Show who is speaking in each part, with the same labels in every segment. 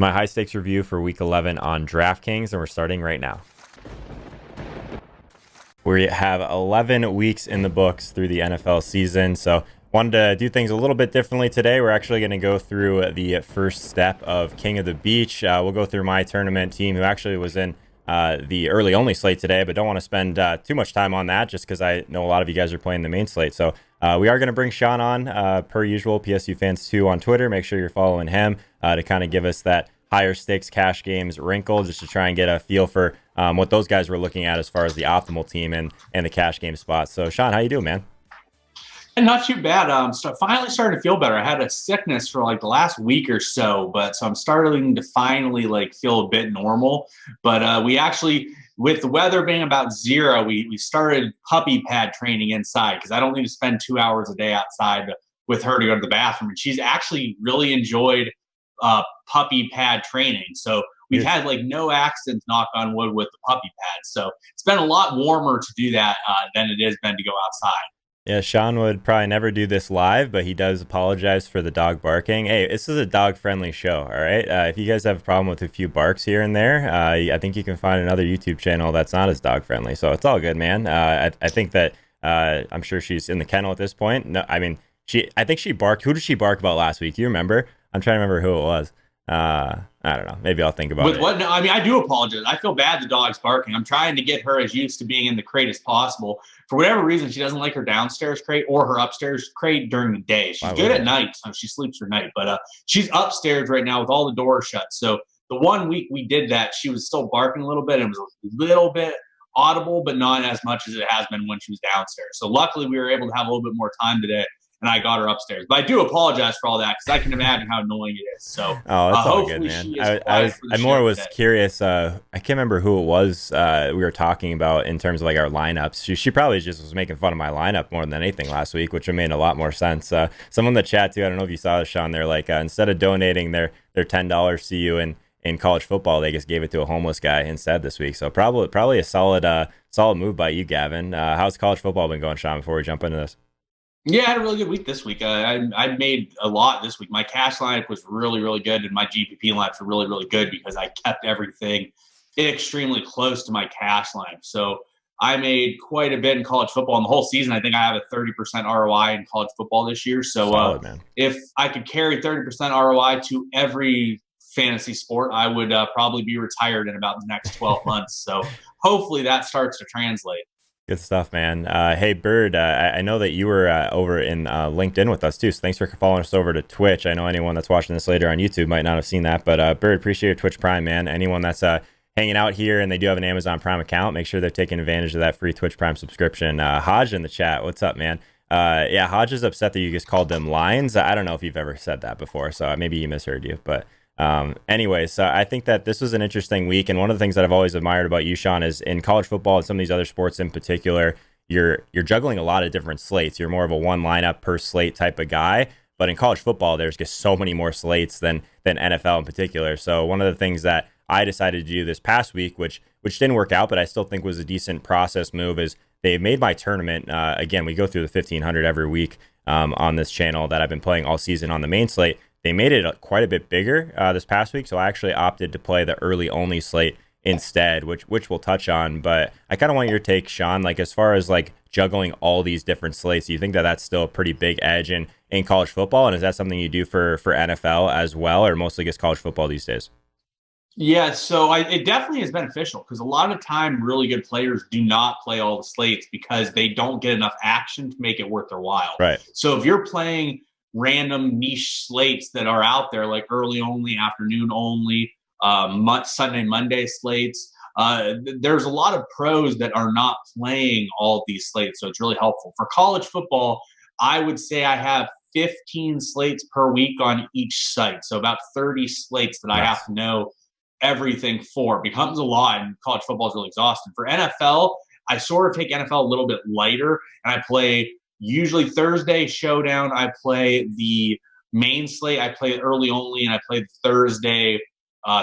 Speaker 1: My high stakes review for week 11 on DraftKings, and we're starting right now. We have 11 weeks in the books through the NFL season, so wanted to do things a little bit differently today. We're actually going to go through the first step of King of the Beach. We'll go through my tournament team, who actually was in the early only slate today, but don't want to spend too much time on that just because I know a lot of you guys are playing the main slate. So we are going to bring Sean on, per usual, PSU Fans 2 on Twitter. Make sure you're following him to kind of give us that higher stakes cash games wrinkle, just to try and get a feel for what those guys were looking at as far as the optimal team and the cash game spots. So Sean, how you doing, man?
Speaker 2: And not too bad. So finally starting to feel better. I had a sickness for like the last week or so, but so I'm starting to finally like feel a bit normal. But we actually, with the weather being about zero, we started puppy pad training inside because I don't need to spend 2 hours a day outside with her to go to the bathroom. And she's actually really enjoyed puppy pad training. So we've had like no accidents, knock on wood, with the puppy pad. So it's been a lot warmer to do that than it has been to go outside.
Speaker 1: Yeah, Sean would probably never do this live, but he does apologize for the dog barking. Hey, this is a dog-friendly show, all right? If you guys have a problem with a few barks here and there, I think you can find another YouTube channel that's not as dog-friendly. So it's all good, man. I think that I'm sure she's in the kennel at this point. No, I mean, I think she barked. Who did she bark about last week? Do you remember? I'm trying to remember who it was. I don't know. Maybe I'll think about
Speaker 2: With
Speaker 1: it.
Speaker 2: what? No, I mean, I do apologize. I feel bad the dog's barking. I'm trying to get her as used to being in the crate as possible. For whatever reason, she doesn't like her downstairs crate or her upstairs crate during the day. She's good at night, so she sleeps for night. But she's upstairs right now with all the doors shut. So the 1 week we did that, she was still barking a little bit. It was a little bit audible, but not as much as it has been when she was downstairs. So luckily, we were able to have a little bit more time today, and I got her upstairs. But I do apologize for all that because I can imagine how annoying it is. So
Speaker 1: Oh, it's all good,
Speaker 2: hopefully
Speaker 1: man.
Speaker 2: she is
Speaker 1: I more was
Speaker 2: today.
Speaker 1: curious. I can't remember who it was we were talking about in terms of like our lineups. She probably just was making fun of my lineup more than anything last week, which made a lot more sense. Someone in the chat too, I don't know if you saw this, Sean. They're like, instead of donating their $10 to you in college football, they just gave it to a homeless guy instead this week. So probably a solid move by you, Gavin. How's college football been going, Sean? Before we jump into this.
Speaker 2: Yeah, I had a really good week this week. I made a lot this week. My cash lineup was really, really good, and my GPP lineups were really, really good because I kept everything extremely close to my cash lineup. So I made quite a bit in college football. In the whole season, I think I have a 30% ROI in college football this year. So
Speaker 1: Solid, man.
Speaker 2: if I could carry 30% ROI to every fantasy sport, I would probably be retired in about the next 12 months. So hopefully that starts to translate.
Speaker 1: Good stuff, man. Hey, Bird, I know that you were over in LinkedIn with us, too, so thanks for following us over to Twitch. I know anyone that's watching this later on YouTube might not have seen that, but Bird, appreciate your Twitch Prime, man. Anyone that's hanging out here and they do have an Amazon Prime account, make sure they're taking advantage of that free Twitch Prime subscription. Hodge in the chat, what's up, man? Yeah, Hodge is upset that you just called them lines. I don't know if you've ever said that before, so maybe he misheard you, but... anyways, I think that this was an interesting week, and one of the things that I've always admired about you, Sean, is in college football and some of these other sports in particular, you're juggling a lot of different slates. You're more of a one lineup per slate type of guy, but in college football, there's just so many more slates than NFL in particular. So one of the things that I decided to do this past week, which didn't work out, but I still think was a decent process move, is they made my tournament. Again, we go through the 1500 every week on this channel that I've been playing all season on the main slate. They made it quite a bit bigger this past week, so I actually opted to play the early only slate instead, which we'll touch on. But I kind of want your take, Sean, like as far as like juggling all these different slates. Do you think that that's still a pretty big edge in college football, and is that something you do for NFL as well, or mostly just college football these days?
Speaker 2: Yeah, so it definitely is beneficial because a lot of time really good players do not play all the slates because they don't get enough action to make it worth their while.
Speaker 1: Right.
Speaker 2: So if you're playing random niche slates that are out there, like early only, afternoon only, Sunday, Monday slates. There's a lot of pros that are not playing all these slates, so it's really helpful. For college football, I would say I have 15 slates per week on each site, so about 30 slates that I have to know everything for. It becomes a lot, and college football is really exhausting. For NFL, I sort of take NFL a little bit lighter, and I play usually Thursday showdown. I play the main slate. I play early only, and I play the Thursday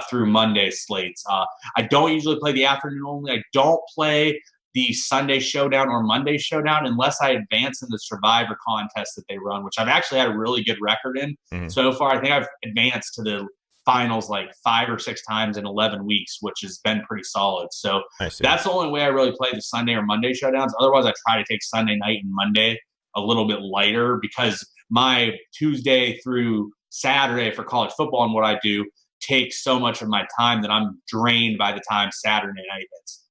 Speaker 2: through Monday slates. I don't usually play the afternoon only. I don't play the Sunday showdown or Monday showdown unless I advance in the Survivor contest that they run, which I've actually had a really good record in so far. I think I've advanced to the finals like 5 or 6 times in 11 weeks, which has been pretty solid. So that's the only way I really play the Sunday or Monday showdowns. Otherwise, I try to take Sunday night and Monday a little bit lighter, because my Tuesday through Saturday for college football and what I do takes so much of my time that I'm drained by the time Saturday night hits.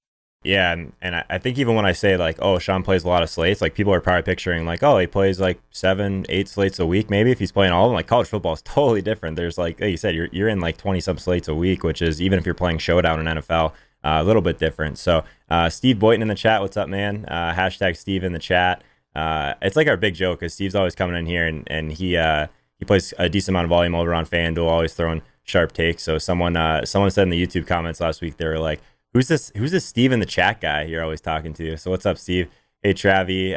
Speaker 1: Yeah, and I think even when I say like, oh, Sean plays a lot of slates, like people are probably picturing like, oh, he plays like 7, 8 slates a week, maybe if he's playing all of them. Like college football is totally different. There's like you said, you're in like 20 some slates a week, which is, even if you're playing showdown in NFL, a little bit different. So Steve Boyton in the chat, what's up, man? Hashtag Steve in the chat. It's like our big joke, because Steve's always coming in here and he plays a decent amount of volume over on FanDuel, always throwing sharp takes. So someone said in the YouTube comments last week, they were like, Who's this Steve in the chat guy you're always talking to? So what's up, Steve? Hey, Travi.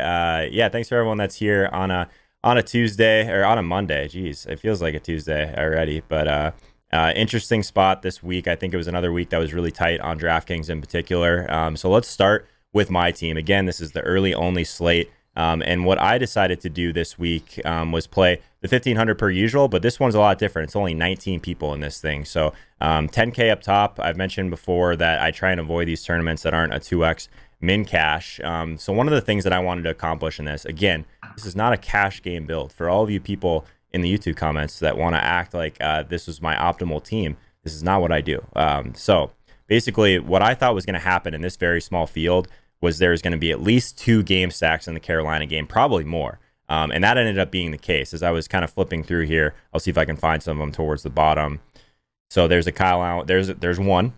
Speaker 1: Yeah, thanks for everyone that's here on a Tuesday, or on a Monday. Jeez, it feels like a Tuesday already. But interesting spot this week. I think it was another week that was really tight on DraftKings in particular. So let's start with my team. Again, this is the early only slate. And what I decided to do this week was play the 1,500 per usual, but this one's a lot different. It's only 19 people in this thing. So 10K up top. I've mentioned before that I try and avoid these tournaments that aren't a 2x min cash. So one of the things that I wanted to accomplish in this, again, this is not a cash game build. For all of you people in the YouTube comments that want to act like this was my optimal team, this is not what I do. So basically what I thought was going to happen in this very small field was there's going to be at least 2 game stacks in the Carolina game, probably more. And that ended up being the case. As I was kind of flipping through here, I'll see if I can find some of them towards the bottom. So there's a Kyle Allen. There's one.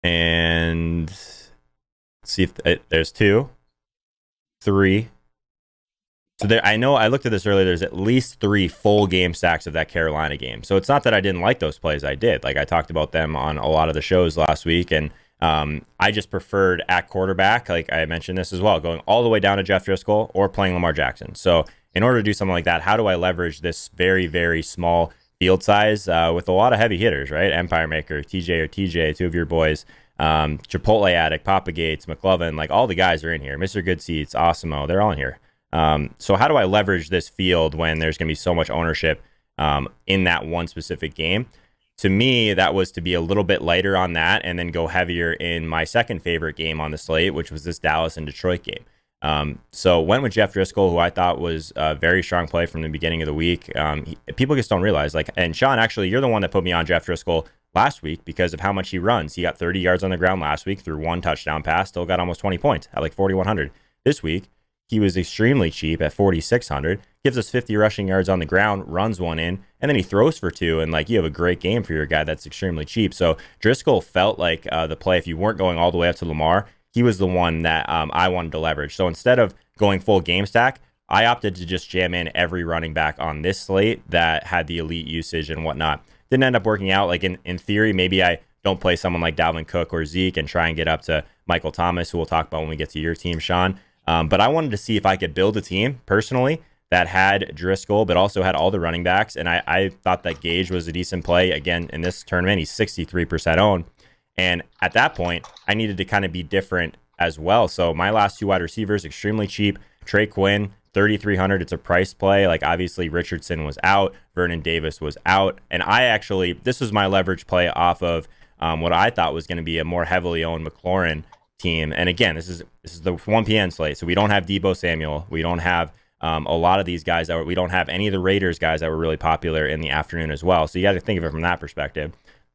Speaker 1: And let's see if there's 2, 3. So there, I know I looked at this earlier. There's at least 3 full game stacks of that Carolina game. So it's not that I didn't like those plays. I did. Like I talked about them on a lot of the shows last week, and I just preferred at quarterback, like I mentioned this as well, going all the way down to Jeff Driscoll or playing Lamar Jackson. So in order to do something like that, how do I leverage this very, very small field size with a lot of heavy hitters, right? Empire Maker, TJ or TJ, 2 of your boys, Chipotle Addict, Papa Gates, McLovin, like all the guys are in here. Mr. Good Seats, Awesemo, they're all in here. So how do I leverage this field when there's going to be so much ownership in that one specific game? To me, that was to be a little bit lighter on that and then go heavier in my second favorite game on the slate, which was this Dallas and Detroit game. So went with Jeff Driscoll, who I thought was a very strong play from the beginning of the week. People just don't realize, like, and Sean, actually, you're the one that put me on Jeff Driscoll last week because of how much he runs. He got 30 yards on the ground last week through 1 touchdown pass, still got almost 20 points at like 4,100. This week, he was extremely cheap at 4,600, gives us 50 rushing yards on the ground, runs one in, and then he throws for 2. And like, you have a great game for your guy that's extremely cheap. So Driscoll felt like the play. If you weren't going all the way up to Lamar, he was the one that I wanted to leverage. So instead of going full game stack, I opted to just jam in every running back on this slate that had the elite usage and whatnot. Didn't end up working out. Like in theory, maybe I don't play someone like Dalvin Cook or Zeke and try and get up to Michael Thomas, who we'll talk about when we get to your team, Sean. But I wanted to see if I could build a team personally that had Driscoll, but also had all the running backs. And I thought that Gage was a decent play. Again, in this tournament, he's 63% owned. And at that point, I needed to kind of be different as well. So my last 2 wide receivers, extremely cheap. Trey Quinn, 3,300. It's a price play. Like obviously Richardson was out. Vernon Davis was out. And this was my leverage play off of what I thought was going to be a more heavily owned McLaurin team. And again, this is the 1 p.m. slate, so we don't have Deebo Samuel, we don't have a lot of these guys we don't have any of the Raiders guys that were really popular in the afternoon as well. So you got to think of it from that perspective.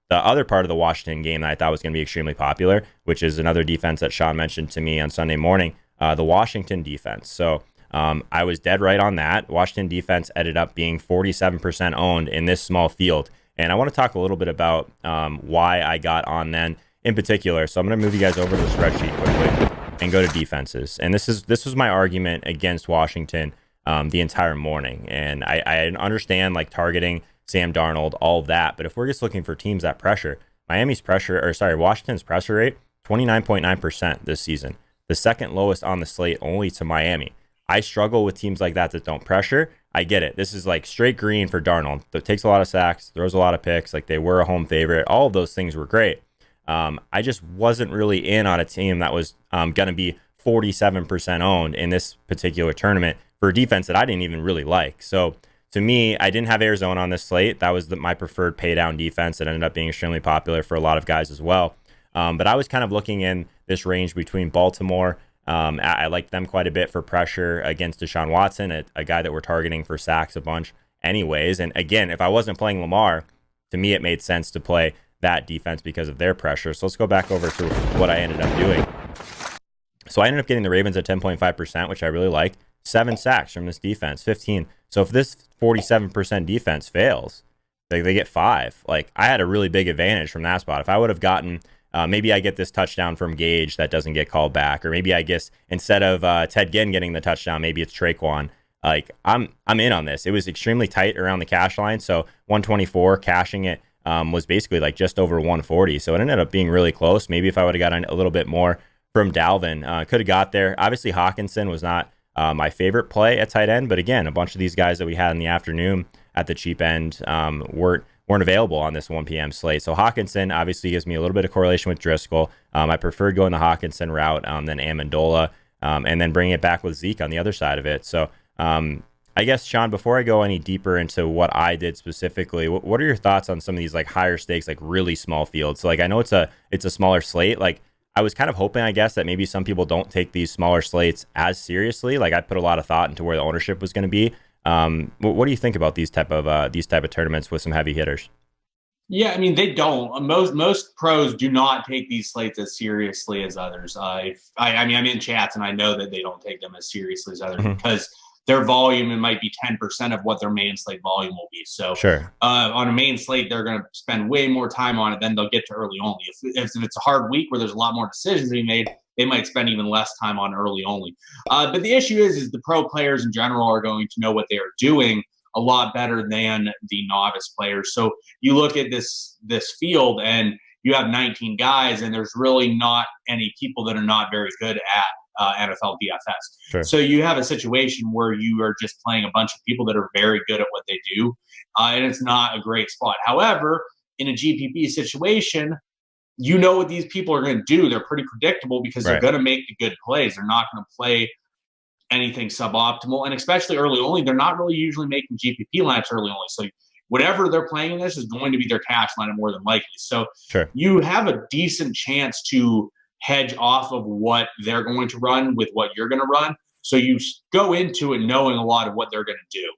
Speaker 1: The other part of the Washington game that I thought was going to be extremely popular, which is another defense that Sean mentioned to me on Sunday morning, the Washington defense. So I was dead right on that. Washington defense ended up being 47% owned in this small field, and I want to talk a little bit about why I got on then in particular. So I'm going to move you guys over to the spreadsheet quickly and go to defenses. And this was my argument against Washington the entire morning. And I understand like targeting Sam Darnold, all of that. But if we're just looking for teams that pressure, Washington's pressure rate, 29.9% this season. The second lowest on the slate, only to Miami. I struggle with teams like that don't pressure. I get it. This is like straight green for Darnold. It takes a lot of sacks, throws a lot of picks. Like they were a home favorite. All of those things were great. I just wasn't really in on a team that was going to be 47% owned in this particular tournament for a defense that I didn't even really like. So to me, I didn't have Arizona on this slate. That was my preferred pay down defense. It ended up being extremely popular for a lot of guys as well. But I was kind of looking in this range between Baltimore. I liked them quite a bit for pressure against Deshaun Watson, a guy that we're targeting for sacks a bunch anyways. And again, if I wasn't playing Lamar, to me, it made sense to play that defense because of their pressure. So let's go back over to what I ended up doing. So I ended up getting the Ravens at 10.5%, which I really like. 7 sacks from this defense, 15. So if this 47% defense fails, they get 5. Like, I had a really big advantage from that spot. If I would have gotten, maybe I get this touchdown from Gage that doesn't get called back, or maybe I guess instead of Ted Ginn getting the touchdown, maybe it's Trey Quinn. Like, I'm in on this. It was extremely tight around the cash line, so 124 cashing it was basically like just over 140. So it ended up being really close. Maybe if I would have gotten a little bit more from Dalvin, could have got there. Obviously, Hawkinson was not my favorite play at tight end, but again, a bunch of these guys that we had in the afternoon at the cheap end weren't available on this 1 p.m. slate. So Hawkinson obviously gives me a little bit of correlation with Driscoll. I preferred going the Hawkinson route than Amendola, and then bringing it back with Zeke on the other side of it. So I guess, Sean, before I go any deeper into what I did specifically, what are your thoughts on some of these like higher stakes, like really small fields? So like, I know it's a smaller slate. Like, I was kind of hoping, I guess, that maybe some people don't take these smaller slates as seriously. Like, I put a lot of thought into where the ownership was going to be. What do you think about these type of tournaments with some heavy hitters?
Speaker 2: Yeah, I mean, they don't. Most pros do not take these slates as seriously as others. I mean, I'm in chats and I know that they don't take them as seriously as others because their volume, it might be 10% of what their main slate volume will be. So
Speaker 1: Sure.
Speaker 2: On a main slate, they're going to spend way more time on it than they'll get to early only. If it's a hard week where there's a lot more decisions to be made, they might spend even less time on early only. But the issue is the pro players in general are going to know what they are doing a lot better than the novice players. So you look at this field and you have 19 guys, and there's really not any people that are not very good at NFL DFS.
Speaker 1: Sure.
Speaker 2: So you have a situation where you are just playing a bunch of people that are very good at what they do, and it's not a great spot. However, in a GPP situation, you know what these people are going to do. They're pretty predictable because they're going to make the good plays. They're not going to play anything suboptimal, and especially early only, they're not really usually making GPP lineups early only. So whatever they're playing in this is going to be their cash lineup more than likely. So you have a decent chance to hedge off of what they're going to run with what you're going to run. So you go into it knowing a lot of what they're going to do.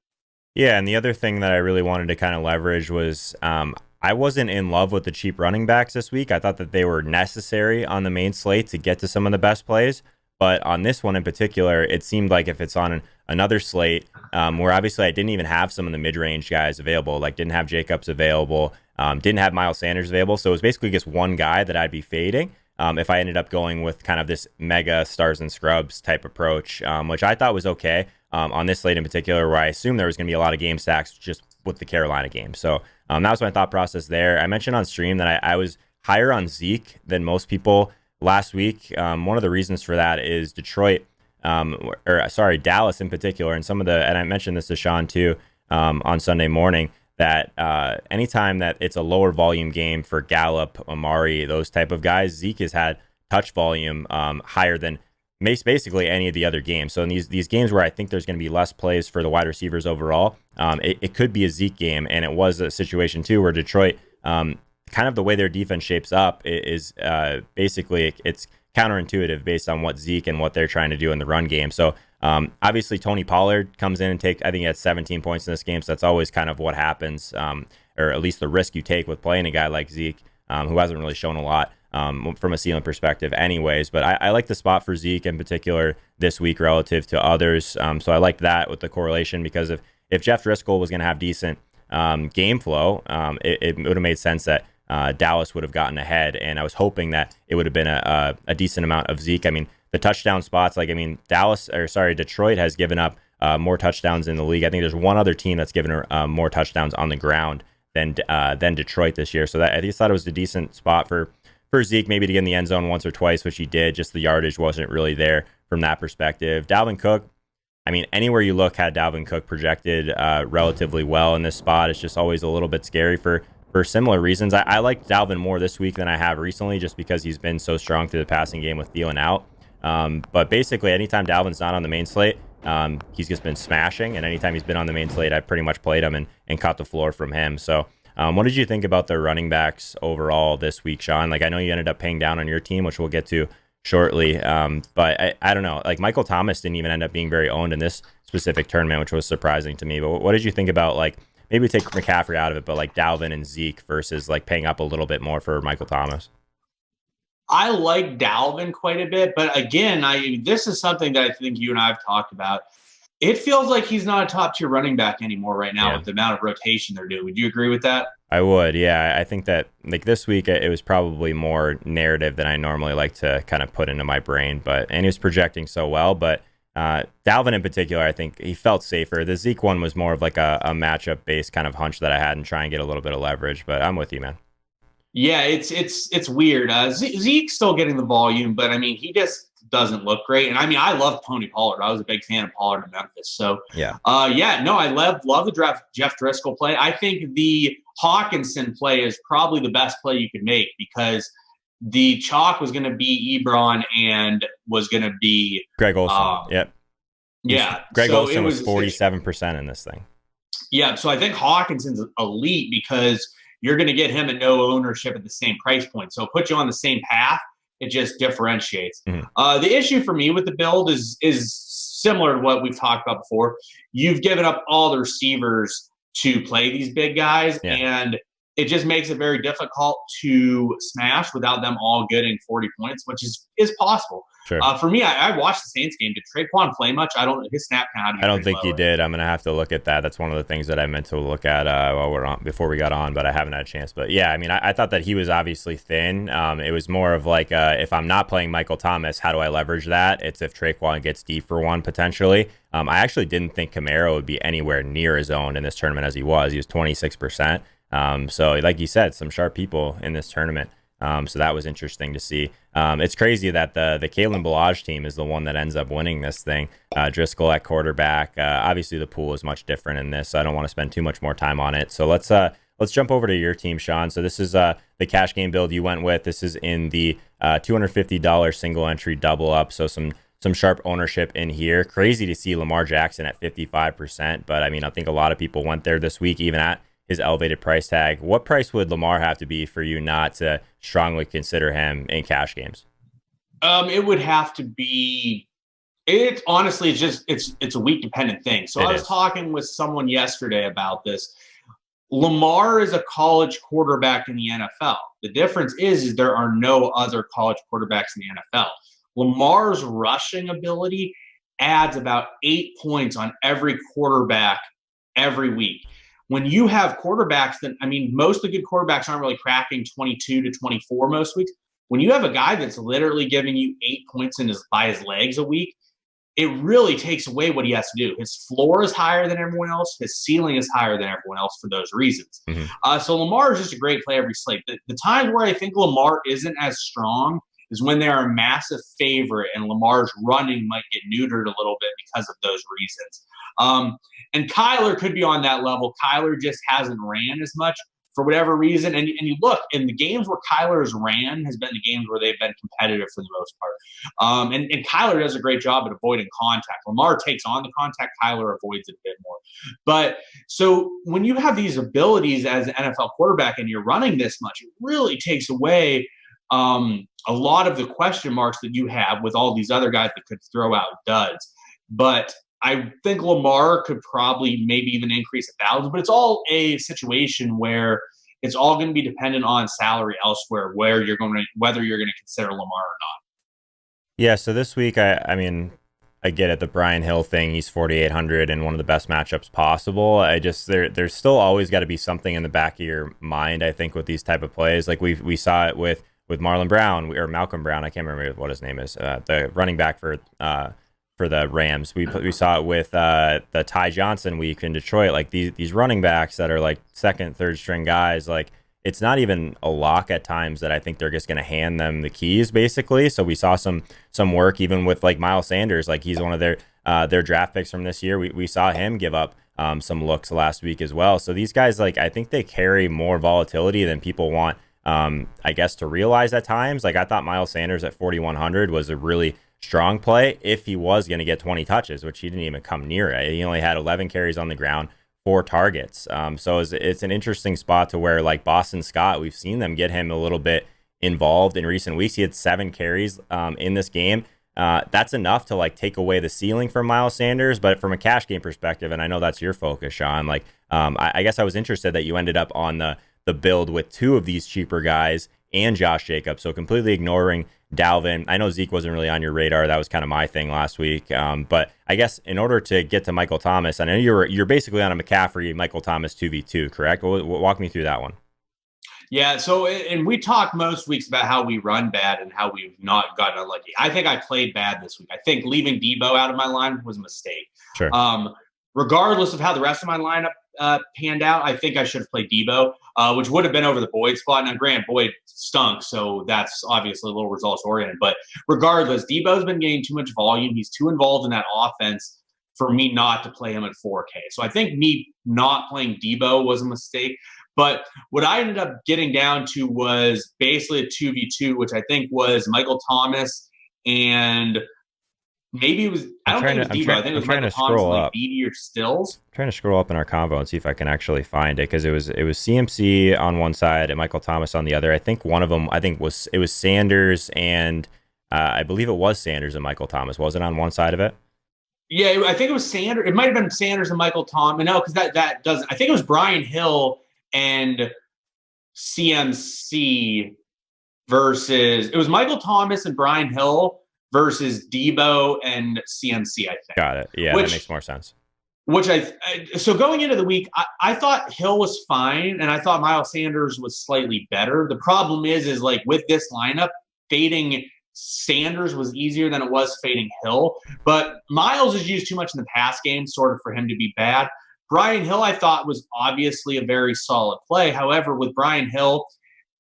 Speaker 1: Yeah, and the other thing that I really wanted to kind of leverage was I wasn't in love with the cheap running backs this week. I thought that they were necessary on the main slate to get to some of the best plays. But on this one in particular, it seemed like if it's on another slate, where obviously I didn't even have some of the mid-range guys available, like didn't have Jacobs available, didn't have Miles Sanders available. So it was basically just one guy that I'd be fading if I ended up going with kind of this mega stars and scrubs type approach, which I thought was okay on this slate in particular, where I assumed there was going to be a lot of game stacks just with the Carolina game. So that was my thought process there. I mentioned on stream that I was higher on Zeke than most people last week. One of the reasons for that is Dallas in particular, and and I mentioned this to Sean too on Sunday morning, that anytime that it's a lower volume game for Gallup, Amari, those type of guys, Zeke has had touch volume higher than basically any of the other games. So in these games where I think there's going to be less plays for the wide receivers overall, it could be a Zeke game, and it was a situation too where Detroit, kind of the way their defense shapes up is basically it's counterintuitive based on what Zeke and what they're trying to do in the run game. So obviously Tony Pollard comes in and I think he had 17 points in this game. So that's always kind of what happens, or at least the risk you take with playing a guy like Zeke, who hasn't really shown a lot from a ceiling perspective anyways. But I like the spot for Zeke in particular this week relative to others. So I liked that with the correlation, because if Jeff Driscoll was going to have decent game flow, it would have made sense that Dallas would have gotten ahead, and I was hoping that it would have been a decent amount of Zeke. I mean, the touchdown spots, Detroit has given up more touchdowns in the league. I think there's one other team that's given her more touchdowns on the ground than Detroit this year. So I just thought it was a decent spot for Zeke, maybe to get in the end zone once or twice, which he did. Just the yardage wasn't really there from that perspective. Dalvin Cook, I mean, anywhere you look had Dalvin Cook projected relatively well in this spot. It's just always a little bit scary for similar reasons. I like Dalvin more this week than I have recently, just because he's been so strong through the passing game with Thielen out. But basically, anytime Dalvin's not on the main slate, He's just been smashing, and anytime he's been on the main slate, I've pretty much played him and caught the floor from him. So what did you think about the running backs overall this week, Sean? Like, I know you ended up paying down on your team, which we'll get to shortly. But I don't know. Like, Michael Thomas didn't even end up being very owned in this specific tournament, which was surprising to me. But what did you think about, like, maybe take McCaffrey out of it, but like Dalvin and Zeke versus like paying up a little bit more for Michael Thomas?
Speaker 2: I like Dalvin quite a bit, but again, this is something that I think you and I have talked about. It feels like he's not a top tier running back anymore right now with the amount of rotation they're doing. Would you agree with that?
Speaker 1: I would, yeah. I think that like this week it was probably more narrative than I normally like to kind of put into my brain, and he was projecting so well. But Dalvin in particular, I think he felt safer. The Zeke one was more of like a matchup based kind of hunch that I had and try and get a little bit of leverage. But I'm with you, man.
Speaker 2: Yeah, it's weird. Zeke's still getting the volume, but I mean, he just doesn't look great. And I mean, I love Tony Pollard. I was a big fan of Pollard in Memphis. So I love the draft Jeff Driscoll play. I think the Hawkinson play is probably the best play you could make because the chalk was going to be Ebron and was going to be
Speaker 1: Greg Olsen. Yep.
Speaker 2: Yeah.
Speaker 1: Greg Olsen was 47% in this thing.
Speaker 2: Yeah. So I think Hawkinson's elite because you're going to get him at no ownership at the same price point. So it puts you on the same path. It just differentiates. Mm-hmm. The issue for me with the build is similar to what we've talked about before. You've given up all the receivers to play these big guys, and it just makes it very difficult to smash without them all getting 40 points, which is possible.
Speaker 1: Sure.
Speaker 2: For me, I watched the Saints game. Did Trey Quinn play much? His snap count.
Speaker 1: I don't think he did. I'm gonna have to look at that. That's one of the things that I meant to look at before we got on, but I haven't had a chance. But yeah, I mean, I thought that he was obviously thin. It was more of like if I'm not playing Michael Thomas, how do I leverage that? It's if Trey Quinn gets deep for one potentially. I actually didn't think Camaro would be anywhere near his own in this tournament as he was. He was 26%. So like you said, some sharp people in this tournament. So that was interesting to see. It's crazy that the Kalen Ballage team is the one that ends up winning this thing. Driscoll at quarterback. Obviously, the pool is much different in this, so I don't want to spend too much more time on it. So let's jump over to your team, Sean. So this is the cash game build you went with. This is in the $250 single entry double up. So some sharp ownership in here. Crazy to see Lamar Jackson at 55%, but I mean, I think a lot of people went there this week, even at his elevated price tag. What price would Lamar have to be for you not to strongly consider him in cash games?
Speaker 2: It would have to be. It honestly, it's a week dependent thing. So I was talking with someone yesterday about this. Lamar is a college quarterback in the NFL. The difference is there are no other college quarterbacks in the NFL. Lamar's rushing ability adds about 8 points on every quarterback every week. When you have quarterbacks most of the good quarterbacks aren't really cracking 22 to 24 most weeks. When you have a guy that's literally giving you 8 points by his legs a week, it really takes away what he has to do. His floor is higher than everyone else. His ceiling is higher than everyone else for those reasons. Mm-hmm. So Lamar is just a great play every slate. The times where I think Lamar isn't as strong is when they are a massive favorite and Lamar's running might get neutered a little bit because of those reasons. And Kyler could be on that level. Kyler just hasn't ran as much for whatever reason. And you look, in the games where Kyler's ran has been the games where they've been competitive for the most part. And Kyler does a great job at avoiding contact. Lamar takes on the contact. Kyler avoids it a bit more. But so when you have these abilities as an NFL quarterback and you're running this much, it really takes away a lot of the question marks that you have with all these other guys that could throw out duds. But I think Lamar could probably maybe even increase 1,000, but it's all a situation where it's all going to be dependent on salary elsewhere, whether you're going to consider Lamar or not.
Speaker 1: Yeah. So this week, I mean, I get it. The Brian Hill thing, he's 4,800 and one of the best matchups possible. There's still always got to be something in the back of your mind, I think, with these type of plays. Like we saw it with Marlon Brown or Malcolm Brown. I can't remember what his name is. The running back for the Rams. We saw it with the Ty Johnson week in Detroit. Like these running backs that are like second, third string guys, like it's not even a lock at times that I think they're just going to hand them the keys basically. So we saw some work even with like Miles Sanders. Like he's one of their draft picks from this year. We saw him give up some looks last week as well. So these guys, like I think they carry more volatility than people want I guess to realize at times. Like I thought Miles Sanders at 4,100 was a really strong play if he was going to get 20 touches, which he didn't even come near it. He only had 11 carries on the ground, 4 targets. So it's an interesting spot to where, like Boston Scott, we've seen them get him a little bit involved in recent weeks. He had 7 carries in this game. That's enough to like take away the ceiling from Miles Sanders. But from a cash game perspective, and I know that's your focus, Sean, like I guess I was interested that you ended up on the build with 2 of these cheaper guys and Josh Jacobs, so completely ignoring Dalvin. I know Zeke wasn't really on your radar. That was kind of my thing last week. But I guess in order to get to Michael Thomas, I know you're basically on a McCaffrey, Michael Thomas 2v2, correct? Walk me through that one.
Speaker 2: Yeah, so, and we talk most weeks about how we run bad and how we've not gotten unlucky. I think I played bad this week. I think leaving Debo out of my line was a mistake.
Speaker 1: Sure.
Speaker 2: Regardless of how the rest of my lineup panned out, I think I should have played Debo, which would have been over the Boyd spot. Now, Grant, Boyd stunk, so that's obviously a little results oriented. But regardless, Debo's been getting too much volume. He's too involved in that offense for me not to play him at 4K. So I think me not playing Debo was a mistake. But what I ended up getting down to was basically a 2v2, which I think was Michael Thomas and maybe it was – I don't think it was Debo. I think it was Michael Thomas and like Beatty or Stills.
Speaker 1: I'm trying to scroll up in our convo and see if I can actually find it, because it was CMC on one side and Michael Thomas on the other. I think one of them was Sanders and I believe it was Sanders and Michael Thomas. Was it on one side of it?
Speaker 2: Yeah, I think it was Sanders. It might have been Sanders and Michael Thomas. No, because that doesn't – I think it was Brian Hill and CMC versus – it was Michael Thomas and Brian Hill versus Debo and CMC, I think.
Speaker 1: Got it. Yeah, that makes more sense.
Speaker 2: So going into the week, I thought Hill was fine, and I thought Miles Sanders was slightly better. The problem is like with this lineup, fading Sanders was easier than it was fading Hill. But Miles is used too much in the pass game, sort of, for him to be bad. Brian Hill, I thought, was obviously a very solid play. However, with Brian Hill,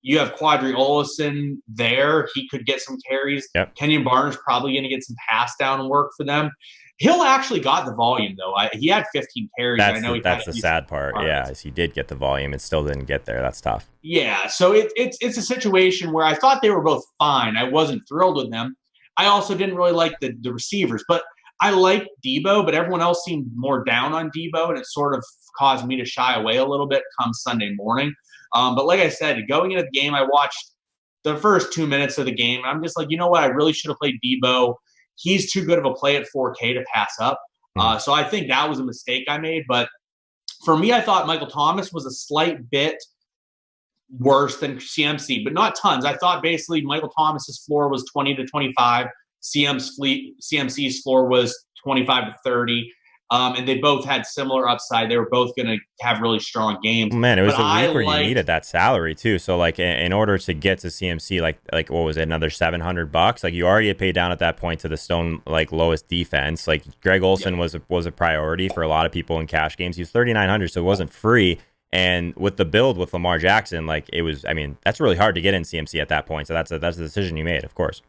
Speaker 2: you have Quadri Olison there. He could get some carries.
Speaker 1: Yep.
Speaker 2: Kenyon Barnes probably going to get some pass down work for them. Hill actually got the volume, though. He had 15 carries.
Speaker 1: That's the sad part. Yeah, is he did get the volume. It still didn't get there. That's tough.
Speaker 2: Yeah, so it's a situation where I thought they were both fine. I wasn't thrilled with them. I also didn't really like the receivers. But I liked Debo, but everyone else seemed more down on Debo, and it sort of caused me to shy away a little bit come Sunday morning. But like I said, going into the game, I watched the first 2 minutes of the game, and I'm just like, you know what? I really should have played Debo. He's too good of a play at 4K to pass up. So I think that was a mistake I made. But for me, I thought Michael Thomas was a slight bit worse than CMC, but not tons. I thought basically Michael Thomas's floor was 20 to 25. CMC's floor was 25 to 30. And they both had similar upside. They were both going to have really strong games.
Speaker 1: Man, it was a week where you needed that salary too. So like in order to get to CMC, like what was it, another $700? Like you already had paid down at that point to the Stone like lowest defense. Like Greg Olsen was a priority for a lot of people in cash games. He was $3,900, so it wasn't free. And with the build with Lamar Jackson, like it was. I mean, that's really hard to get in CMC at that point. So that's a decision you made, of course.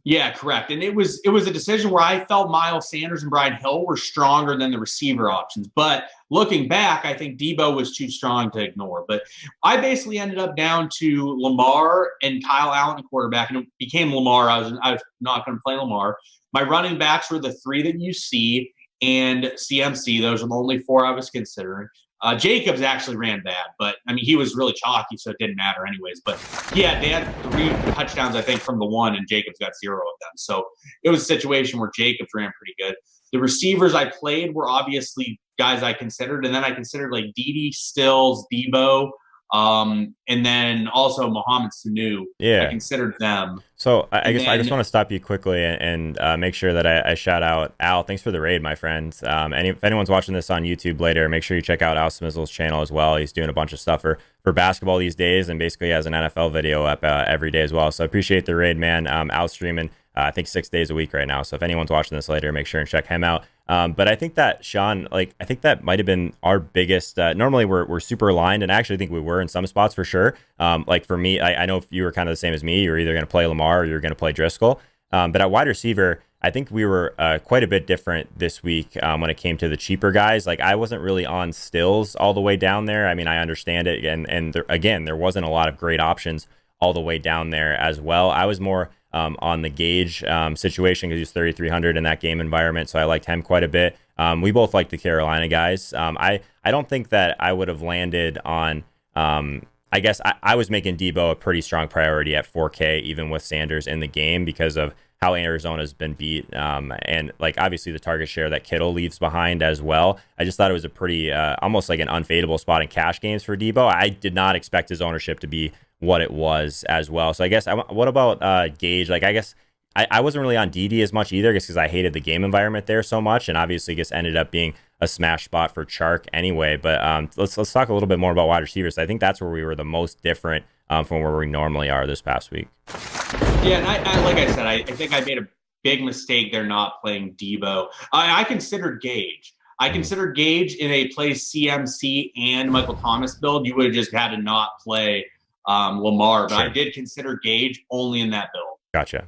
Speaker 2: Yeah, correct. And it was a decision where I felt Miles Sanders and Brian Hill were stronger than the receiver options. But looking back, I think Debo was too strong to ignore. But I basically ended up down to Lamar and Kyle Allen at quarterback, and it became Lamar. I was not going to play Lamar. My running backs were the 3 that you see and CMC. Those are the only 4 I was considering. Jacobs actually ran bad, but I mean, he was really chalky, so it didn't matter anyways. But yeah, they had 3 touchdowns, I think, from the 1, and Jacobs got 0 of them. So it was a situation where Jacobs ran pretty good. The receivers I played were obviously guys I considered, and then I considered like Dede, Stills, Debo, and then also Mohamed Sanu.
Speaker 1: Yeah,
Speaker 2: I considered them.
Speaker 1: So I just want to stop you quickly and make sure that I shout out Al. Thanks for the raid, my friend. If anyone's watching this on YouTube later, make sure you check out Al Smizzle's channel as well. He's doing a bunch of stuff for basketball these days, and basically has an NFL video up every day as well. So I appreciate the raid, man. Al's streaming I think 6 days a week right now. So if anyone's watching this later, make sure and check him out. But I think that Sean, I think that might have been our biggest. Normally we're super aligned, and I actually think we were in some spots for sure. For me, I know if you were kind of the same as me, you're either going to play Lamar or you're going to play Driscoll. But at wide receiver, I think we were quite a bit different this week when it came to the cheaper guys. Like I wasn't really on Stills all the way down there. I mean, I understand it, and again, there wasn't a lot of great options all the way down there as well. I was more on the Gage situation because he was 3,300 in that game environment. So I liked him quite a bit. We both like the Carolina guys. I don't think that I would have landed on. I guess I was making Debo a pretty strong priority at 4K, even with Sanders in the game because of how Arizona's been beat. And like obviously the target share that Kittle leaves behind as well. I just thought it was a pretty almost like an unfadeable spot in cash games for Debo. I did not expect his ownership to be what it was as well. So I guess what about Gage? Like I guess I wasn't really on DD as much either, just because I hated the game environment there so much, and obviously just ended up being a smash spot for Chark anyway. But let's talk a little bit more about wide receivers. I think that's where we were the most different from where we normally are this past week.
Speaker 2: Yeah, and I like I said, I think I made a big mistake there not playing Debo. I considered Gage. I considered Gage in a play CMC and Michael Thomas build. You would have just had to not play Lamar, but sure. I did consider Gage only in that build.
Speaker 1: Gotcha.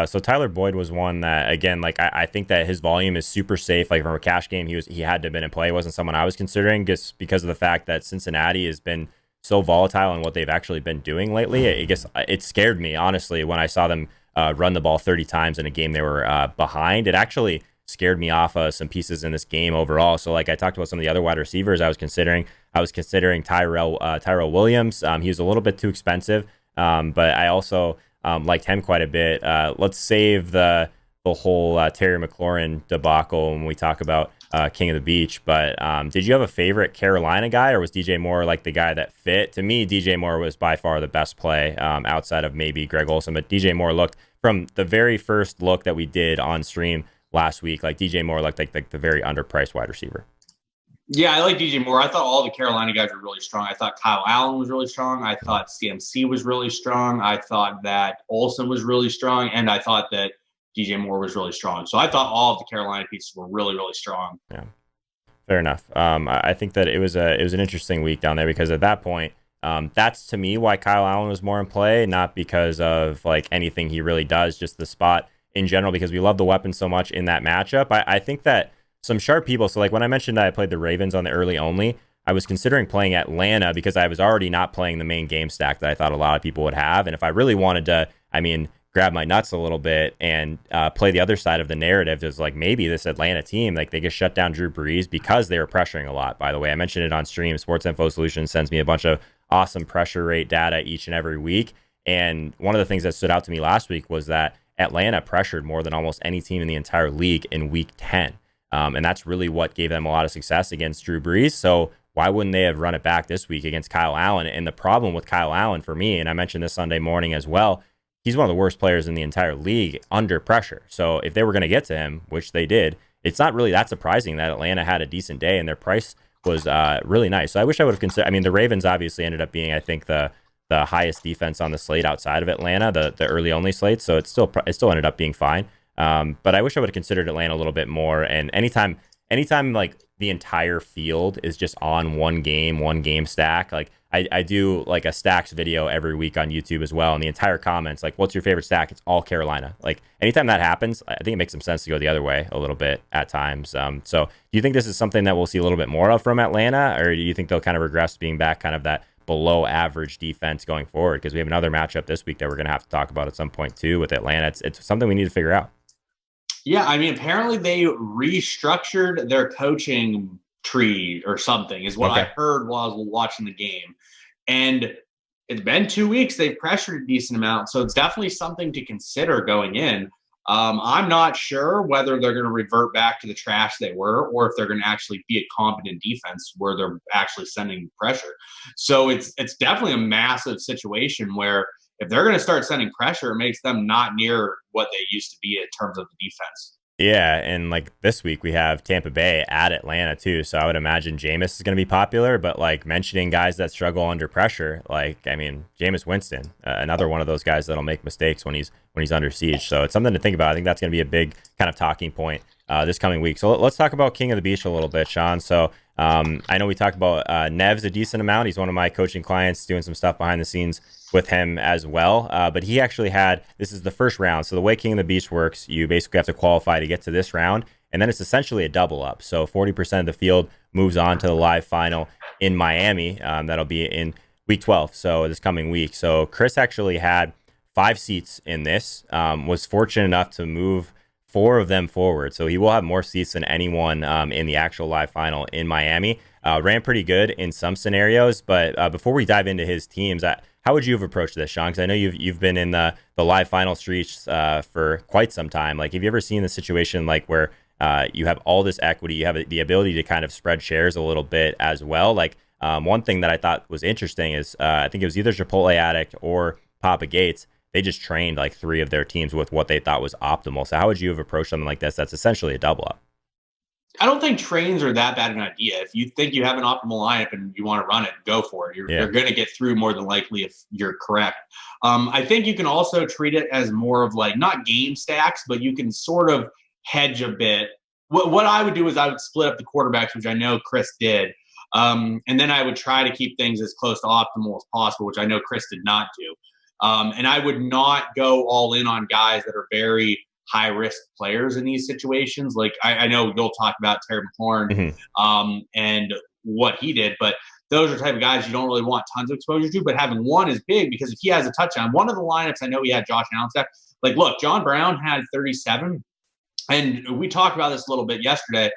Speaker 1: So Tyler Boyd was one that, again, like I think that his volume is super safe. Like from a cash game, he had to have been in play. It wasn't someone I was considering just because of the fact that Cincinnati has been so volatile in what they've actually been doing lately. It scared me, honestly, when I saw them run the ball 30 times in a game they were behind. It actually scared me off some pieces in this game overall. So like I talked about some of the other wide receivers I was considering. I was considering Tyrell Williams. He was a little bit too expensive, but I also liked him quite a bit. Let's save the whole Terry McLaurin debacle when we talk about King of the Beach. But did you have a favorite Carolina guy, or was DJ Moore like the guy that fit? To me, DJ Moore was by far the best play outside of maybe Greg Olsen. But DJ Moore looked, from the very first look that we did on stream last week, like DJ Moore looked like the very underpriced wide receiver.
Speaker 2: Yeah, I like DJ Moore. I thought all the Carolina guys were really strong. I thought Kyle Allen was really strong. I thought CMC was really strong. I thought that Olsen was really strong. And I thought that DJ Moore was really strong. So I thought all of the Carolina pieces were really, really strong.
Speaker 1: Yeah, fair enough. I think that it was an interesting week down there because at that point, that's to me why Kyle Allen was more in play, not because of like anything he really does, just the spot in general, because we love the weapon so much in that matchup. I think that some sharp people, so like when I mentioned that I played the Ravens on the early only, I was considering playing Atlanta because I was already not playing the main game stack that I thought a lot of people would have. And if I really wanted to, grab my nuts a little bit and play the other side of the narrative, is like maybe this Atlanta team, like they just shut down Drew Brees because they were pressuring a lot. By the way, I mentioned it on stream. Sports Info Solutions sends me a bunch of awesome pressure rate data each and every week. And one of the things that stood out to me last week was that Atlanta pressured more than almost any team in the entire league in week 10. And that's really what gave them a lot of success against Drew Brees. So why wouldn't they have run it back this week against Kyle Allen? And the problem with Kyle Allen for me, and I mentioned this Sunday morning as well, he's one of the worst players in the entire league under pressure. So if they were going to get to him, which they did, it's not really that surprising that Atlanta had a decent day and their price was really nice. So I wish I would have considered, the Ravens obviously ended up being, I think, the highest defense on the slate outside of Atlanta, the early only slate. So it still ended up being fine. But I wish I would have considered Atlanta a little bit more. And anytime like the entire field is just on one game stack, like I do like a stacks video every week on YouTube as well. And the entire comments, like, what's your favorite stack? It's all Carolina. Like anytime that happens, I think it makes some sense to go the other way a little bit at times. So do you think this is something that we'll see a little bit more of from Atlanta, or do you think they'll kind of regress to being back kind of that below average defense going forward? Because we have another matchup this week that we're going to have to talk about at some point too with Atlanta. It's something we need to figure out.
Speaker 2: Yeah, apparently they restructured their coaching tree or something is what I heard while I was watching the game. And it's been 2 weeks. They've pressured a decent amount. So it's definitely something to consider going in. I'm not sure whether they're going to revert back to the trash they were or if they're going to actually be a competent defense where they're actually sending pressure. So it's definitely a massive situation where if they're going to start sending pressure, it makes them not near what they used to be in terms of the defense.
Speaker 1: Yeah, and like this week we have Tampa Bay at Atlanta too, so I would imagine Jameis is going to be popular. But like mentioning guys that struggle under pressure, like Jameis Winston, another one of those guys that'll make mistakes when he's under siege. So it's something to think about. I think that's going to be a big kind of talking point this coming week. So let's talk about King of the Beach a little bit, Sean. So I know we talked about Nev's a decent amount. He's one of my coaching clients, doing some stuff behind the scenes with him as well. But he actually this is the first round. So the way King of the Beach works, you basically have to qualify to get to this round. And then it's essentially a double up. So 40% of the field moves on to the live final in Miami. That'll be in week 12. So this coming week. So Chris actually had 5 seats in this, was fortunate enough to move 4 of them forward. So he will have more seats than anyone in the actual live final in Miami. Ran pretty good in some scenarios, but before we dive into his teams, how would you have approached this, Sean? Because I know you've been in the live final streets for quite some time. Like, have you ever seen the situation like where you have all this equity, you have the ability to kind of spread shares a little bit as well? Like, one thing that I thought was interesting is I think it was either Chipotle Addict or Papa Gates. They just trained like 3 of their teams with what they thought was optimal. So how would you have approached something like this? That's essentially a double up.
Speaker 2: I don't think trains are that bad an idea. If you think you have an optimal lineup and you want to run it, go for it. You're going to get through more than likely if you're correct. I think you can also treat it as more of like not game stacks, but you can sort of hedge a bit. What I would do is I would split up the quarterbacks, which I know Chris did. And then I would try to keep things as close to optimal as possible, which I know Chris did not do. And I would not go all in on guys that are very high risk players in these situations. Like I know you'll talk about Terry McLaurin and what he did, but those are the type of guys you don't really want tons of exposure to. But having one is big because if he has a touchdown, one of the lineups I know he had Josh Allen stack. Like, look, John Brown had 37, and we talked about this a little bit yesterday.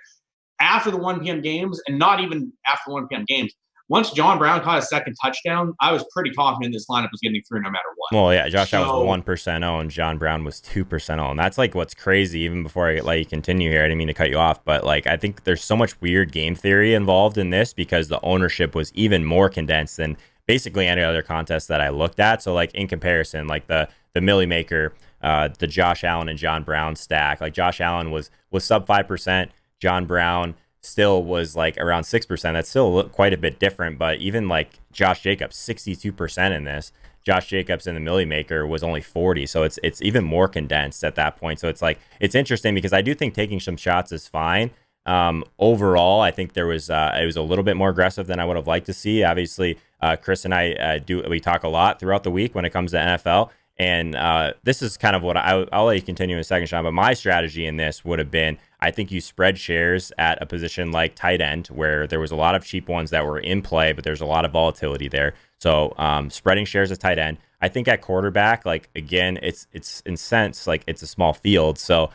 Speaker 2: After the 1 p.m. games, and not even after 1 p.m. games, once John Brown caught a second touchdown, I was pretty confident this lineup was getting through no matter what.
Speaker 1: Well, yeah, Josh Allen was 1% owned, John Brown was 2% owned. That's like what's crazy. Even before I let you continue here, I didn't mean to cut you off, but like I think there's so much weird game theory involved in this because the ownership was even more condensed than basically any other contest that I looked at. So like in comparison, like the Millie Maker, the Josh Allen and John Brown stack, like Josh Allen was sub 5%, John Brown still was like around 6%. That's still quite a bit different, but even like Josh Jacobs, 62% in this. Josh Jacobs in the Millie Maker was only 40, so it's even more condensed at that point. So it's like it's interesting because I do think taking some shots is fine. Overall, I think there was it was a little bit more aggressive than I would have liked to see. Obviously, Chris and I we talk a lot throughout the week when it comes to NFL. And this is kind of what I'll let you continue in a second, Sean. But my strategy in this would have been, I think you spread shares at a position like tight end, where there was a lot of cheap ones that were in play, but there's a lot of volatility there. So spreading shares at tight end. I think at quarterback, like again, it's in sense like it's a small field. So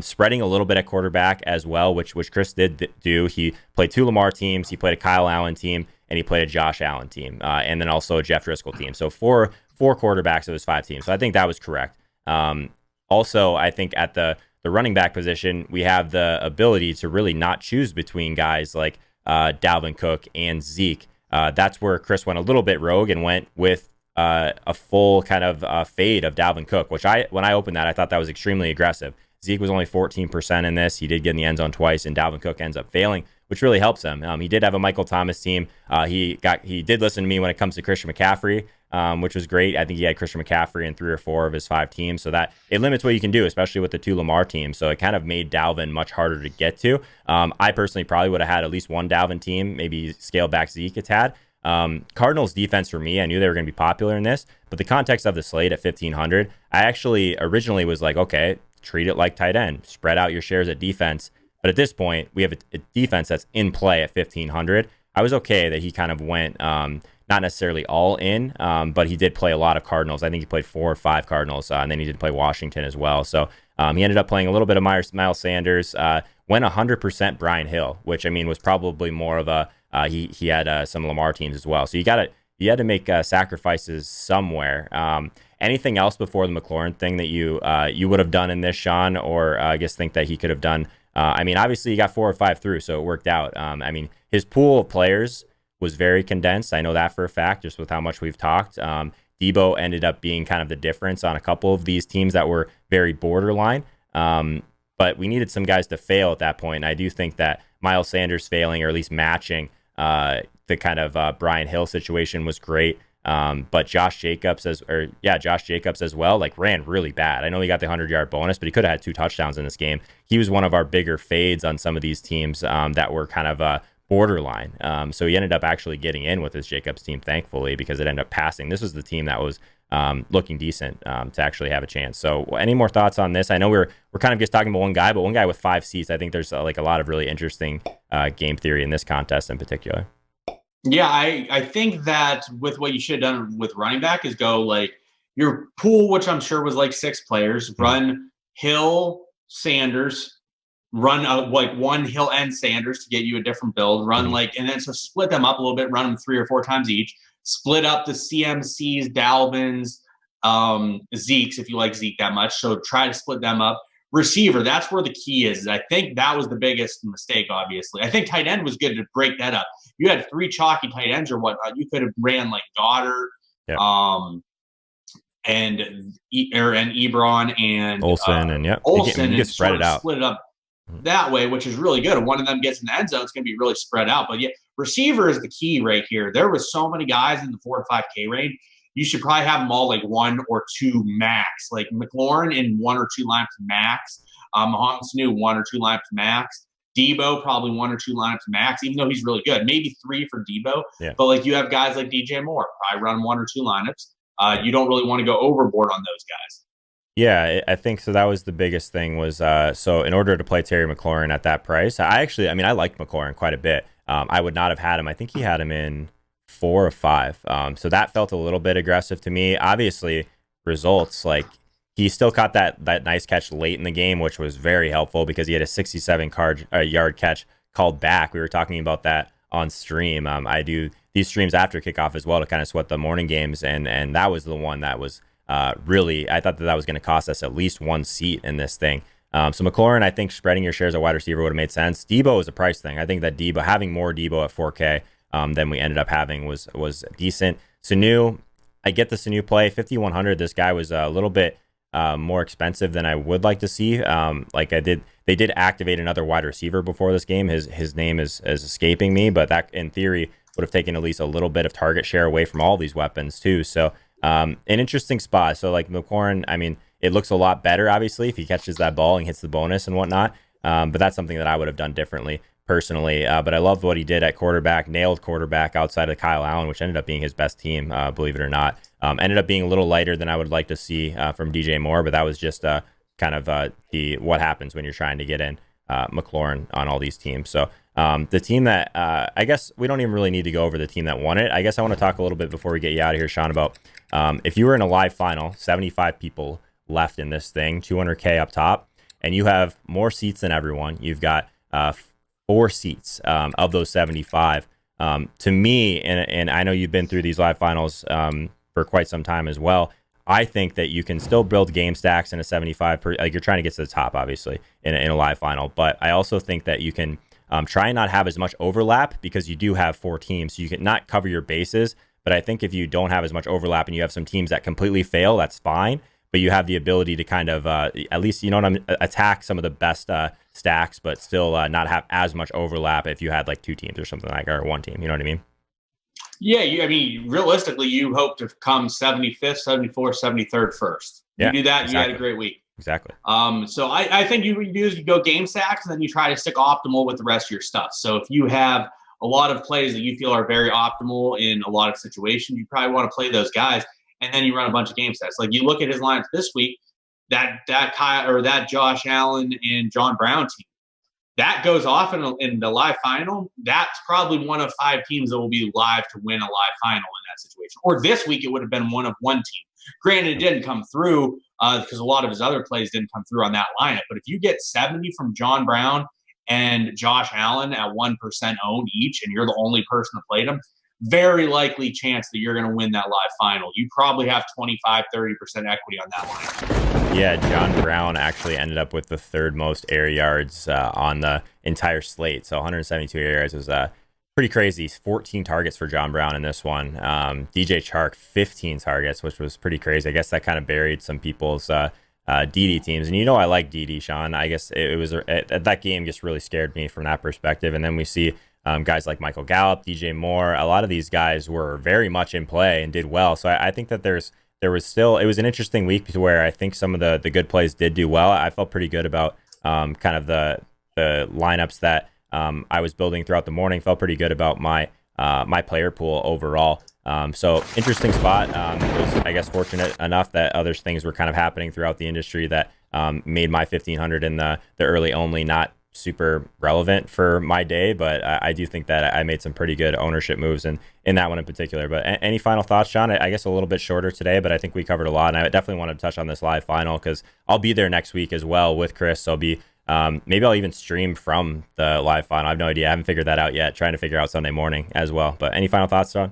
Speaker 1: spreading a little bit at quarterback as well, which Chris did do. He played 2 Lamar teams, he played a Kyle Allen team, and he played a Josh Allen team, and then also a Jeff Driscoll team. So four quarterbacks of his 5 teams. So I think that was correct. Also, I think at the running back position, we have the ability to really not choose between guys like Dalvin Cook and Zeke. That's where Chris went a little bit rogue and went with a full kind of fade of Dalvin Cook, which when I opened that, I thought that was extremely aggressive. Zeke was only 14% in this. He did get in the end zone twice, and Dalvin Cook ends up failing, which really helps him. He did have a Michael Thomas team. He did listen to me when it comes to Christian McCaffrey, which was great. I think he had Christian McCaffrey in 3 or 4 of his 5 teams, so that it limits what you can do, especially with the 2 Lamar teams. So it kind of made Dalvin much harder to get to. I personally probably would have had at least one Dalvin team, maybe scale back Zeke a tad. Cardinals defense for me, I knew they were going to be popular in this, but the context of the slate at 1,500, I actually originally was like, okay, treat it like tight end, spread out your shares at defense. But at this point, we have a defense that's in play at 1,500. I was okay that he kind of went not necessarily all in, but he did play a lot of Cardinals. I think he played 4 or 5 Cardinals, and then he did play Washington as well. So he ended up playing a little bit of Miles Sanders, went 100% Brian Hill, which I mean was probably more of a he had some Lamar teams as well. So you had to make sacrifices somewhere. Anything else before the McLaurin thing that you would have done in this, Sean, or I guess think that he could have done? I mean, obviously he got 4 or 5 through, so it worked out. I mean, his pool of players was very condensed. I know that for a fact, just with how much we've talked. Debo ended up being kind of the difference on a couple of these teams that were very borderline. But we needed some guys to fail at that point. And I do think that Miles Sanders failing, or at least matching the kind of Brian Hill situation, was great. But Josh Jacobs as well, like ran really bad. I know he got the 100-yard bonus, but he could have had 2 touchdowns in this game. He was one of our bigger fades on some of these teams that were kind of borderline. So he ended up actually getting in with his Jacobs team, thankfully, because it ended up passing. This was the team that was looking decent to actually have a chance. So any more thoughts on this? I know we're kind of just talking about one guy, but one guy with 5 seats. I think there's like a lot of really interesting game theory in this contest in particular.
Speaker 2: Yeah, I think that with what you should have done with running back is go like your pool, which I'm sure was like 6 players, run Hill, Sanders, run like one Hill and Sanders to get you a different build, run and then so split them up a little bit, run them 3 or 4 times each, split up the CMCs, Dalvins, Zeke's if you like Zeke that much. So try to split them up. Receiver, that's where the key is. I think that was the biggest mistake, obviously. I think tight end was good to break that up. You had 3 chalky tight ends or whatnot. You could have ran like Goddard, and Ebron and
Speaker 1: Olsen, and
Speaker 2: Olsen,
Speaker 1: you
Speaker 2: and
Speaker 1: spread it out.
Speaker 2: split it up that way, which is really good. And one of them gets in the end zone, it's going to be really spread out. But yeah, receiver is the key right here. There was so many guys in the 4 to 5K range. You should probably have them all like 1 or 2 max. Like McLaurin in 1 or 2 lineups max. Mahomes Sanu 1 or 2 lineups max. Debo probably 1 or 2 lineups max, even though he's really good. Maybe 3 for Debo.
Speaker 1: Yeah.
Speaker 2: But like you have guys like DJ Moore, probably run 1 or 2 lineups. You don't really want to go overboard on those guys.
Speaker 1: Yeah, I think so. That was the biggest thing was so in order to play Terry McLaurin at that price, I liked McLaurin quite a bit. I would not have had him. I think he had him in 4 or 5. So that felt a little bit aggressive to me. Obviously, results like he still caught that nice catch late in the game, which was very helpful because he had a 67-yard catch called back. We were talking about that on stream. I do these streams after kickoff as well to kind of sweat the morning games, and that was the one that was really, I thought that was going to cost us at least 1 seat in this thing. So McLaurin, I think spreading your shares at wide receiver would have made sense. Debo is a price thing. I think that Debo, having more Debo at 4K than we ended up having was decent. Sanu, I get the Sanu play. 5,100, this guy was a little bit more expensive than I would like to see. They did activate another wide receiver before this game. His name is escaping me, but that in theory would have taken at least a little bit of target share away from all these weapons too. So an interesting spot. So like McLaurin, I mean, it looks a lot better obviously if he catches that ball and hits the bonus and whatnot. But that's something that I would have done differently personally. But I loved what he did at quarterback, nailed quarterback outside of Kyle Allen, which ended up being his best team, believe it or not. Ended up being a little lighter than I would like to see from DJ Moore, but that was just kind of what happens when you're trying to get in McLaurin on all these teams. So the team that I guess we don't even really need to go over the team that won it. I guess I want to talk a little bit before we get you out of here, Sean, about if you were in a live final, 75 people left in this thing, 200K up top, and you have more seats than everyone. You've got 4 seats of those 75. To me, and I know you've been through these live finals for quite some time as well, I think that you can still build game stacks in a 75 like you're trying to get to the top obviously in a live final, but I also think that you can try and not have as much overlap because you do have 4 teams, so you can not cover your bases. But I think if you don't have as much overlap and you have some teams that completely fail, that's fine, but you have the ability to kind of at least, you know what I'm attack some of the best stacks, but still not have as much overlap if you had like 2 teams or something like, or 1 team, you know what I mean?
Speaker 2: Yeah, I mean, realistically, you hope to come 75th, 74th, 73rd first. You do that, exactly. You had a great week.
Speaker 1: Exactly.
Speaker 2: So I think you do is you go game stacks, and then you try to stick optimal with the rest of your stuff. So if you have a lot of plays that you feel are very optimal in a lot of situations, you probably want to play those guys, and then you run a bunch of game stacks. Like you look at his lineup this week, that Josh Allen and John Brown team. That goes off in the live final. That's probably one of 5 teams that will be live to win a live final in that situation. Or this week, it would have been one of 1 team. Granted, it didn't come through because a lot of his other plays didn't come through on that lineup. But if you get 70 from John Brown and Josh Allen at 1% owned each, and you're the only person that played them, very likely chance that you're going to win that live final. You probably have 25, 30% equity on that line.
Speaker 1: Yeah, John Brown actually ended up with the 3rd most air yards on the entire slate. So 172 air yards was pretty crazy. 14 targets for John Brown in this one. DJ Chark, 15 targets, which was pretty crazy. I guess that kind of buried some people's DD teams. And you know I like DD, Sean. I guess it was that game just really scared me from that perspective. And then we see guys like Michael Gallup, DJ Moore. A lot of these guys were very much in play and did well. So I think that it was an interesting week to where I think some of the good plays did do well. I felt pretty good about kind of the lineups that I was building throughout the morning. Felt pretty good about my player pool overall. So interesting spot. Was, I guess, fortunate enough that other things were kind of happening throughout the industry that made my 1,500 in the early only not super relevant for my day, but I do think that I made some pretty good ownership moves in that one in particular. But any final thoughts, Sean? I guess a little bit shorter today, but I think we covered a lot. And I definitely want to touch on this live final because I'll be there next week as well with Chris. So I'll be maybe I'll even stream from the live final. I have no idea. I haven't figured that out yet. Trying to figure out Sunday morning as well. But any final thoughts, Sean?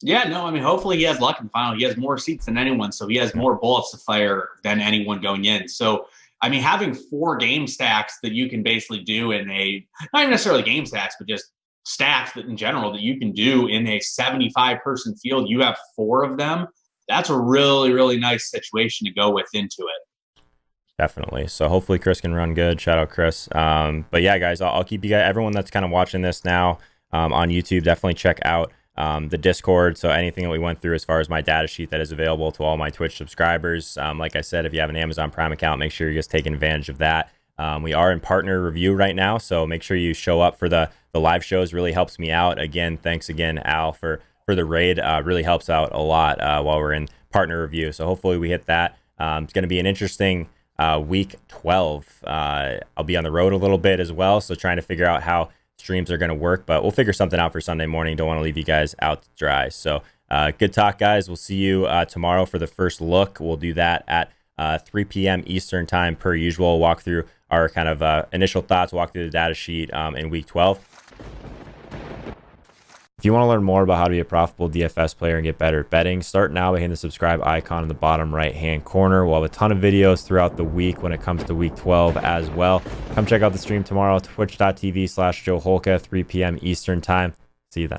Speaker 2: Yeah, no, I mean, hopefully he has luck in the final. He has more seats than anyone, so he has more bullets to fire than anyone going in. So, I mean, having 4 game stacks that you can basically do in a, not even necessarily game stacks, but just stacks that in general that you can do in a 75-person field, you have 4 of them. That's a really, really nice situation to go with into it.
Speaker 1: Definitely. So hopefully Chris can run good. Shout out Chris. But yeah, guys, I'll keep you guys, everyone that's kind of watching this now on YouTube, definitely check out the Discord. So anything that we went through as far as my data sheet that is available to all my Twitch subscribers. Like I said, if you have an Amazon Prime account, make sure you're just taking advantage of that. We are in partner review right now, so make sure you show up for the live shows. Really helps me out. Again, thanks again, Al, for the raid. Really helps out a lot while we're in partner review. So hopefully we hit that. It's going to be an interesting week 12. I'll be on the road a little bit as well, so trying to figure out how streams are going to work, but we'll figure something out for Sunday morning. Don't want to leave you guys out to dry. So good talk, guys. We'll see you tomorrow for the first look. We'll do that at 3 p.m. Eastern time per usual. Walk through our kind of initial thoughts, walk through the data sheet in week 12. If you want to learn more about how to be a profitable DFS player and get better at betting, start now by hitting the subscribe icon in the bottom right-hand corner. We'll have a ton of videos throughout the week when it comes to week 12 as well. Come check out the stream tomorrow, twitch.tv/Joe Holka, 3 p.m. Eastern time. See you then.